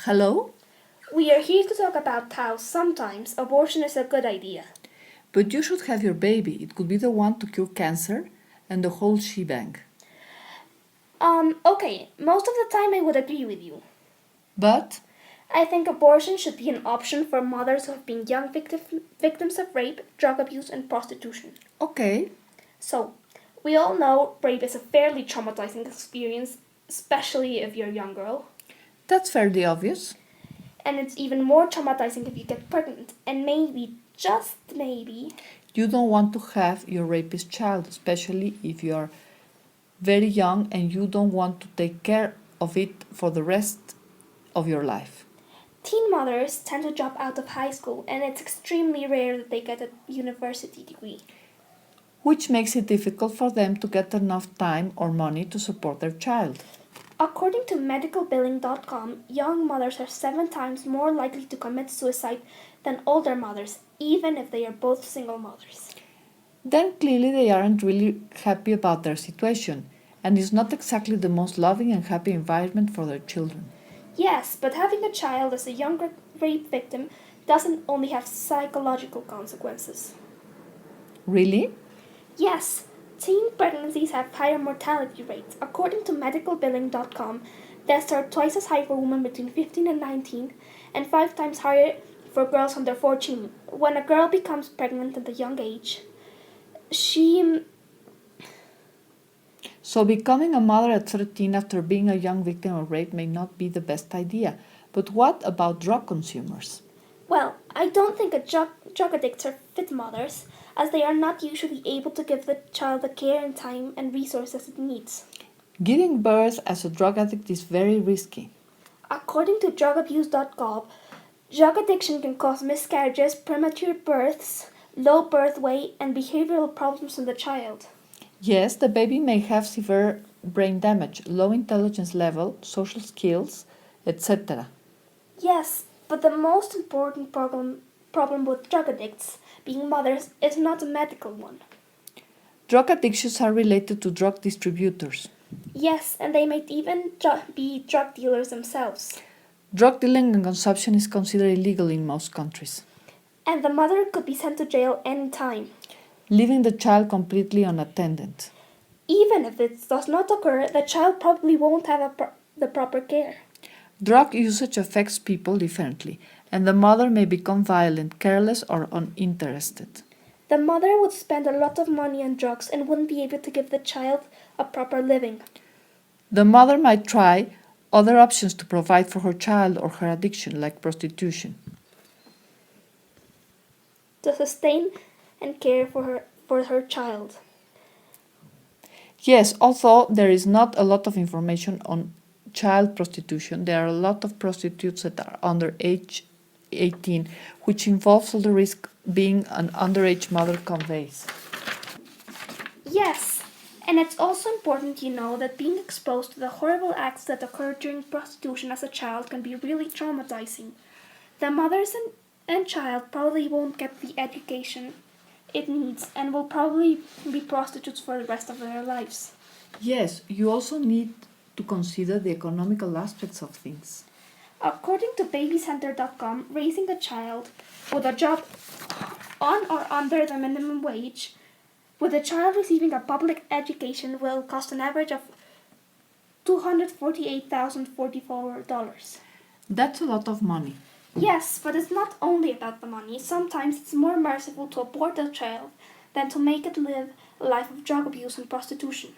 Hello? We are here to talk about how sometimes abortion is a good idea. But you should have your baby. It could be the one to cure cancer and the whole shebang. Okay, most of the time I would agree with you. But I think abortion should be an option for mothers who have been young victims of rape, drug abuse, and prostitution. okay, So, we all know rape is a fairly traumatizing experience, especially if you're a young girl. that's fairly obvious. And it's even more traumatizing if you get pregnant, and maybe, just maybe, You don't want to have your rapist child, especially if you are very young and you don't want to take care of it for the rest of your life. teen mothers tend to drop out of high school, and it's extremely rare that they get a university degree. Which makes it difficult for them to get enough time or money to support their child. According to medicalbilling.com, young mothers are 7 times more likely to commit suicide than older mothers, even if they are both single mothers. Then clearly they aren't really happy about their situation, and it's not exactly the most loving and happy environment for their children. Yes, but having a child as a young rape victim doesn't only have psychological consequences. Really? Yes, teen pregnancies have higher mortality rates. According to medicalbilling.com, deaths are twice as high for women between 15 and 19 and 5 times higher for girls under 14. When a girl becomes pregnant at a young age, she So becoming a mother at 13 after being a young victim of rape may not be the best idea. But what about drug consumers? Well, I don't think drug addicts are fit mothers, as they are not usually able to give the child the care and time and resources it needs. Giving birth as a drug addict is very risky. According to drugabuse.gov, drug addiction can cause miscarriages, premature births, low birth weight, and behavioral problems in the child. Yes, the baby may have severe brain damage, low intelligence level, social skills, etc. Yes, but the most important problem with drug addicts being mothers is not a medical one. Drug addictions are related to drug distributors. Yes, and they might even be drug dealers themselves. Drug dealing and consumption is considered illegal in most countries, And the mother could be sent to jail any time. leaving the child completely unattended. Even if it does not occur, the child probably won't have the proper care. Drug usage affects people differently, and the mother may become violent, careless, or uninterested. The mother would spend a lot of money on drugs and wouldn't be able to give the child a proper living. The mother might try other options to provide for her child or her addiction, like prostitution. To sustain and care for her child. Yes, although there is not a lot of information on child prostitution, there are a lot of prostitutes that are under age 18, which involves all the risk being an underage mother conveys. Yes, and it's also important you know that being exposed to the horrible acts that occur during prostitution as a child can be really traumatizing. The mothers and child probably won't get the education it needs and will probably be prostitutes for the rest of their lives. Yes, you also need to consider the economical aspects of things. According to babycenter.com, raising a child with a job on or under the minimum wage, with a child receiving a public education, will cost an average of $248,044. That's a lot of money. Yes, but it's not only about the money. Sometimes it's more merciful to abort a child than to make it live a life of drug abuse and prostitution.